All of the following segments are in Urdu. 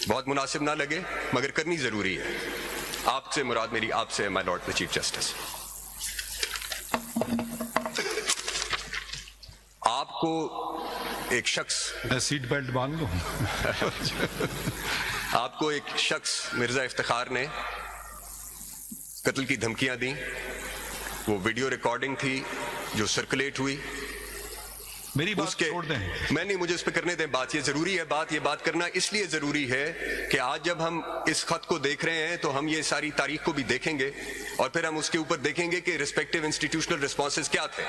بہت مناسب نہ لگے مگر کرنی ضروری ہے. آپ سے مراد میری آپ سے مائی لارڈ دا چیف جسٹس. آپ کو ایک شخص سیٹ بیلٹ باندھ لو. آپ کو ایک شخص مرزا افتخار نے قتل کی دھمکیاں دیں. وہ ویڈیو ریکارڈنگ تھی جو سرکولیٹ ہوئی. میری بات چھوڑ دیں. میں نہیں, مجھے اس پہ کرنے دیں بات. یہ ضروری ہے یہ بات کرنا اس لیے ضروری ہے کہ آج جب ہم اس خط کو دیکھ رہے ہیں تو ہم یہ ساری تاریخ کو بھی دیکھیں گے اور پھر ہم اس کے اوپر دیکھیں گے کہ ریسپیکٹیو انسٹیٹیوشنل رسپانسز کیا تھے.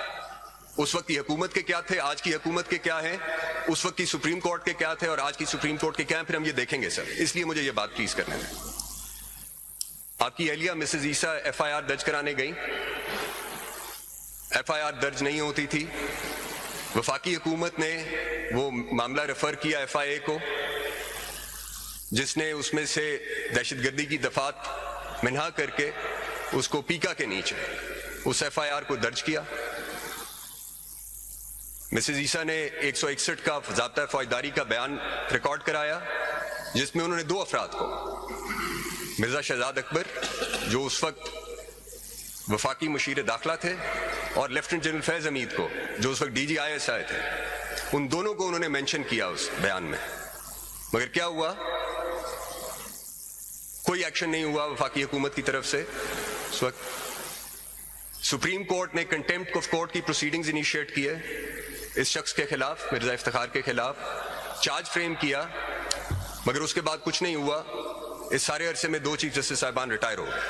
اس وقت کی حکومت کے کیا تھے, آج کی حکومت کے کیا ہیں, اس وقت کی سپریم کورٹ کے کیا تھے اور آج کی سپریم کورٹ کے کیا ہیں. پھر ہم یہ دیکھیں گے سر. اس لیے مجھے یہ بات پلیز کرنے دیں. آپ کی اہلیہ Mrs Isa F I R درج کرانے گئیں. ایف آئی آر درج نہیں ہوتی تھی. وفاقی حکومت نے وہ معاملہ ریفر کیا ایف آئی اے کو, جس نے اس میں سے دہشت گردی کی دفعات منہا کر کے اس کو پیکا کے نیچے اس ایف آئی آر کو درج کیا. مسز عیسیٰ نے 161 کا ضابطہ فوجداری کا بیان ریکارڈ کرایا جس میں انہوں نے 2 افراد کو, مرزا شہزاد اکبر جو اس وقت وفاقی مشیر داخلہ تھے اور لیفٹنٹ جنرل فیض حمید کو جو اس وقت D G I S I تھے, ان دونوں کو انہوں نے مینشن کیا اس بیان میں. مگر کیا ہوا, کوئی ایکشن نہیں ہوا وفاقی حکومت کی طرف سے. اس وقت سپریم کورٹ نے کنٹیمپٹ آف کورٹ کی پروسیڈنگز انیشیٹ کیے اس شخص کے خلاف, مرزا افتخار کے خلاف. چارج فریم کیا مگر اس کے بعد کچھ نہیں ہوا. اس سارے عرصے میں 2 چیف جسٹس صاحبان ریٹائر ہو گئے.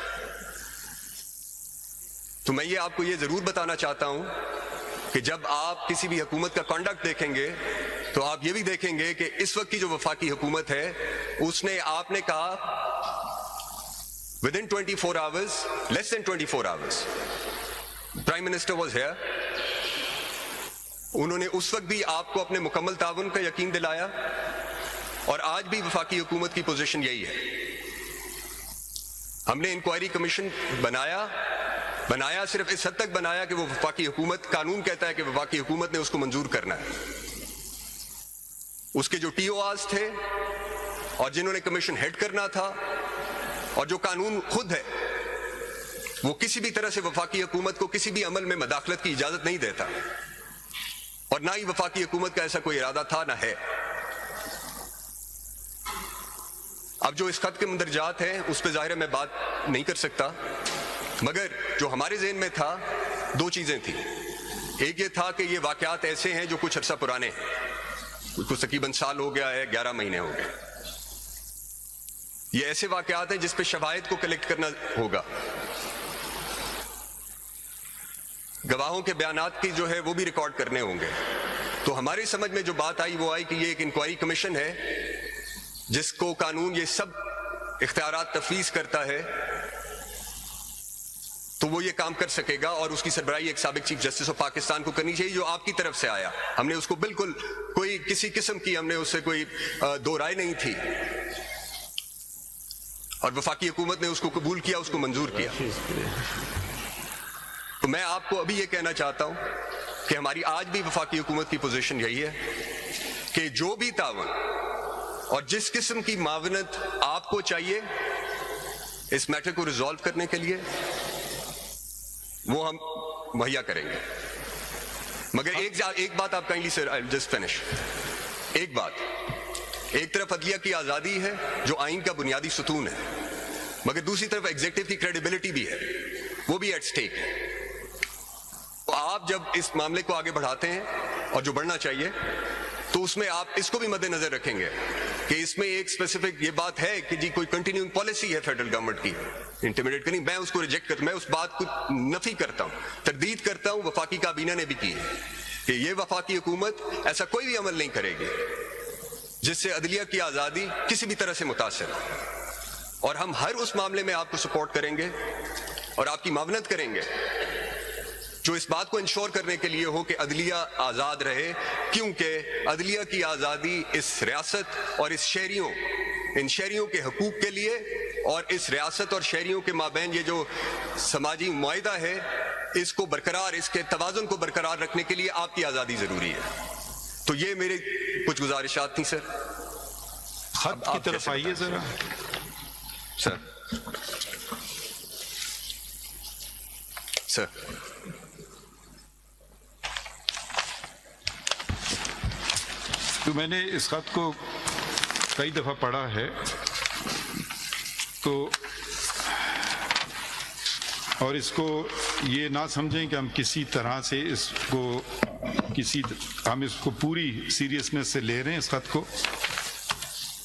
تو میں یہ آپ کو یہ ضرور بتانا چاہتا ہوں کہ جب آپ کسی بھی حکومت کا کانڈکٹ دیکھیں گے تو آپ یہ بھی دیکھیں گے کہ اس وقت کی جو وفاقی حکومت ہے اس نے, آپ نے کہا within 24 hours, less than 24 hours, Prime Minister was here. انہوں نے اس وقت بھی آپ کو اپنے مکمل تعاون کا یقین دلایا اور آج بھی وفاقی حکومت کی پوزیشن یہی ہے. ہم نے انکوائری کمیشن بنایا صرف اس حد تک بنایا کہ وہ وفاقی حکومت, قانون کہتا ہے کہ وفاقی حکومت نے اس کو منظور کرنا ہے. اس کے جو ٹی او آرز تھے اور جنہوں نے کمیشن ہیڈ کرنا تھا اور جو قانون خود ہے وہ کسی بھی طرح سے وفاقی حکومت کو کسی بھی عمل میں مداخلت کی اجازت نہیں دیتا اور نہ ہی وفاقی حکومت کا ایسا کوئی ارادہ تھا نہ ہے. اب جو اس خط کے مندرجات ہیں اس پہ ظاہر ہے میں بات نہیں کر سکتا, مگر جو ہمارے ذہن میں تھا 2 چیزیں تھیں. ایک یہ تھا کہ یہ واقعات ایسے ہیں جو کچھ عرصہ پرانے ہیں, کچھ تقریباً سال ہو گیا ہے, 11 مہینے ہو گئے. یہ ایسے واقعات ہیں جس پہ شواہد کو کلیکٹ کرنا ہوگا, گواہوں کے بیانات کی جو ہے وہ بھی ریکارڈ کرنے ہوں گے. تو ہماری سمجھ میں جو بات آئی وہ آئی کہ یہ ایک انکوائری کمیشن ہے جس کو قانون یہ سب اختیارات تفویض کرتا ہے تو وہ یہ کام کر سکے گا اور اس کی سربراہی ایک سابق چیف جسٹس آف پاکستان کو کرنی چاہیے جو آپ کی طرف سے آیا. ہم نے اس کو بالکل کوئی کسی قسم کی ہم نے اس سے کوئی 2 رائے نہیں تھی اور وفاقی حکومت نے اس کو قبول کیا, اس کو منظور کیا. تو میں آپ کو ابھی یہ کہنا چاہتا ہوں کہ ہماری آج بھی وفاقی حکومت کی پوزیشن یہی ہے کہ جو بھی تعاون اور جس قسم کی معاونت آپ کو چاہیے اس میٹر کو ریزالو کرنے کے لیے وہ ہم مہیا کریں گے. مگر ایک بات آپ kindly sir I just finish. ایک بات, ایک طرف عدلیہ کی آزادی ہے جو آئین کا بنیادی ستون ہے, مگر دوسری طرف ایگزیکٹو کی کریڈیبلٹی بھی ہے, وہ بھی ایٹ سٹیک ہے. تو آپ جب اس معاملے کو آگے بڑھاتے ہیں اور جو بڑھنا چاہیے تو اس میں آپ اس کو بھی مد نظر رکھیں گے کہ اس میں ایک اسپیسیفک یہ بات ہے کہ جی کوئی کنٹینیوئنگ پالیسی ہے فیڈرل گورنمنٹ کی انٹیمیڈیٹ کرنی. میں اس کو ریجیکٹ کرتا ہوں, میں اس بات کو نفی کرتا ہوں, تردید کرتا ہوں. وفاقی کابینہ نے بھی کی ہے کہ یہ وفاقی حکومت ایسا کوئی بھی عمل نہیں کرے گی جس سے عدلیہ کی آزادی کسی بھی طرح سے متاثر ہو, اور ہم ہر اس معاملے میں آپ کو سپورٹ کریں گے اور آپ کی معاونت کریں گے جو اس بات کو انشور کرنے کے لیے ہو کہ عدلیہ آزاد رہے, کیونکہ عدلیہ کی آزادی اس ریاست اور ان شہریوں کے حقوق کے لیے اور اس ریاست اور شہریوں کے مابین یہ جو سماجی معاہدہ ہے اس کو برقرار, اس کے توازن کو برقرار رکھنے کے لیے آپ کی آزادی ضروری ہے. تو یہ میرے کچھ گزارشات تھیں سر. خط کی طرف آئیے ذرا. سر سر تو میں نے اس خط کو کئی دفعہ پڑھا ہے تو اور اس کو یہ نہ سمجھیں کہ ہم کسی طرح سے اس کو ہم اس کو پوری سیریسنس سے لے رہے ہیں اس خط کو،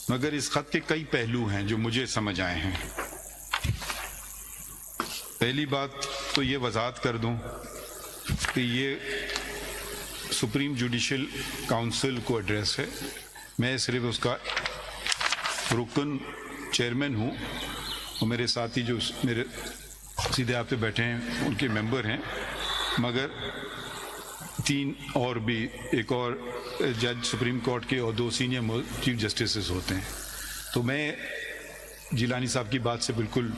مگر اس خط کے کئی پہلو ہیں جو مجھے سمجھ آئے ہیں. پہلی بات تو یہ وضاحت کر دوں کہ یہ سپریم جوڈیشل کونسل کو ایڈریس ہے. میں صرف اس کا رکن چیئرمین ہوں اور میرے ساتھی جو میرے سیدھے آپ پہ بیٹھے ہیں ان کے ممبر ہیں، مگر 3 اور بھی ایک اور جج سپریم کورٹ کے اور 2 سینئر چیف جسٹسز ہوتے ہیں. تو میں جیلانی صاحب کی بات سے بالکل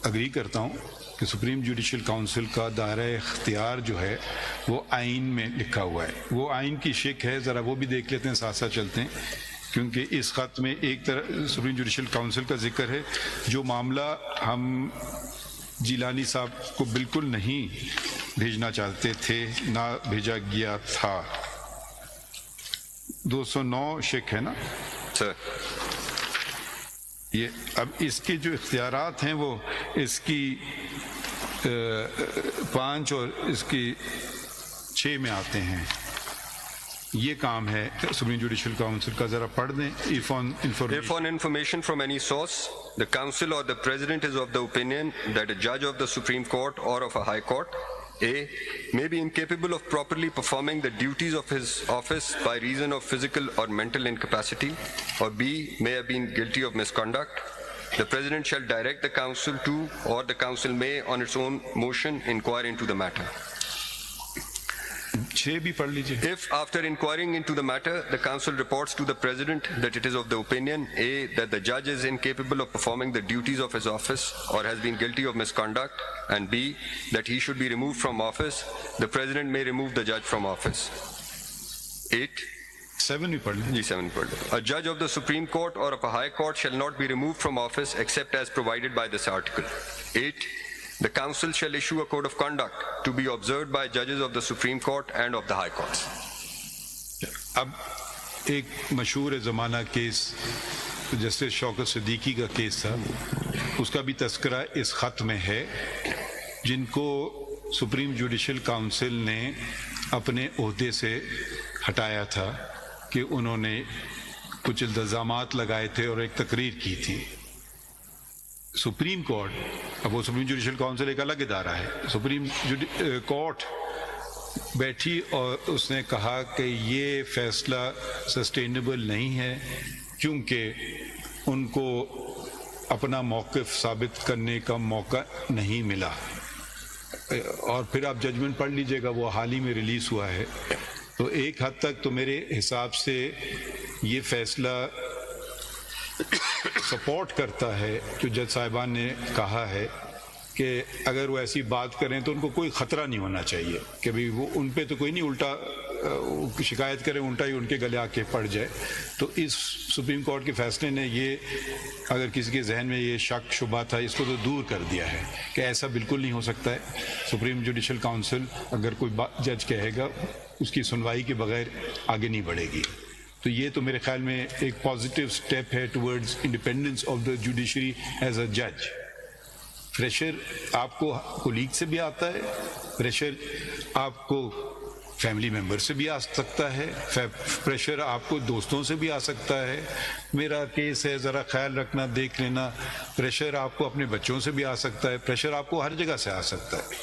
اگری کرتا ہوں کہ سپریم جوڈیشل کونسل کا دائرہ اختیار جو ہے وہ آئین میں لکھا ہوا ہے. وہ آئین کی شک ہے، ذرا وہ بھی دیکھ لیتے ہیں، ساتھ ساتھ چلتے ہیں، کیونکہ اس خط میں ایک طرح سپریم جوڈیشل کونسل کا ذکر ہے. جو معاملہ ہم جیلانی صاحب کو بالکل نہیں بھیجنا چاہتے تھے، نہ بھیجا گیا تھا، 209 شک ہے نا سر. یہ اب اس کے جو اختیارات ہیں وہ اس کی 5 اور اس کی 6 میں آتے ہیں. یہ کام ہے سپریم جوڈیشل کونسل کا، ذرا پڑھ دیں. If on information from any source, the council or the president is of the opinion that a judge of the Supreme Court or of a high court, A, may be incapable of properly performing the duties of his office by reason of physical or mental incapacity, or B, may have been guilty of misconduct, the president shall direct the council to, or the council may on its own motion inquire into the matter. 6 بھی پڑھ لیجیے. If after inquiring into the matter, the council reports to the president that it is of the opinion, A, that the judge is incapable of performing the duties of his office or has been guilty of misconduct, and B, that he should be removed from office, the president may remove the judge from office. 8. 7 بھی پڑھ لیں. 7 پڑھ لیں. A judge of the Supreme Court or of a high court shall not be removed from office except as provided by this article. 8. The council shall issue a code of conduct to be observed by judges of the Supreme Court and of the high courts. اب ایک مشہور زمانہ کیس جسٹس شوکت صدیقی کا کیس تھا، اس کا بھی تذکرہ اس خط میں ہے، جن کو سپریم جوڈیشل کونسل نے اپنے عہدے سے ہٹایا تھا کہ انہوں نے کچھ الزامات لگائے تھے اور ایک تقریر کی تھی. سپریم کورٹ، اب وہ سپریم جوڈیشل کونسل ایک الگ ادارہ ہے، سپریم کورٹ بیٹھی اور اس نے کہا کہ یہ فیصلہ سسٹینیبل نہیں ہے، کیونکہ ان کو اپنا موقف ثابت کرنے کا موقع نہیں ملا. اور پھر آپ ججمنٹ پڑھ لیجئے گا، وہ حال ہی میں ریلیز ہوا ہے. تو ایک حد تک تو میرے حساب سے یہ فیصلہ سپورٹ کرتا ہے جو جج صاحبان نے کہا ہے کہ اگر وہ ایسی بات کریں تو ان کو کوئی خطرہ نہیں ہونا چاہیے کہ بھئی وہ ان پہ تو کوئی نہیں الٹا شکایت کریں، الٹا ہی ان کے گلے آ کے پڑ جائے. تو اس سپریم کورٹ کے فیصلے نے یہ، اگر کسی کے ذہن میں یہ شک شبہ تھا، اس کو تو دور کر دیا ہے کہ ایسا بالکل نہیں ہو سکتا ہے. سپریم جوڈیشل کونسل اگر کوئی جج کہے گا، اس کی سنوائی کے بغیر آگے نہیں بڑھے گی. تو یہ تو میرے خیال میں ایک پازیٹیو سٹیپ ہے towards independence of the judiciary as a جج. پریشر آپ کو کولیگ سے بھی آتا ہے، پریشر آپ کو فیملی ممبر سے بھی آ سکتا ہے، پریشر آپ کو دوستوں سے بھی آ سکتا ہے. میرا کیس ہے، ذرا خیال رکھنا، دیکھ لینا. پریشر آپ کو اپنے بچوں سے بھی آ سکتا ہے، پریشر آپ کو ہر جگہ سے آ سکتا ہے.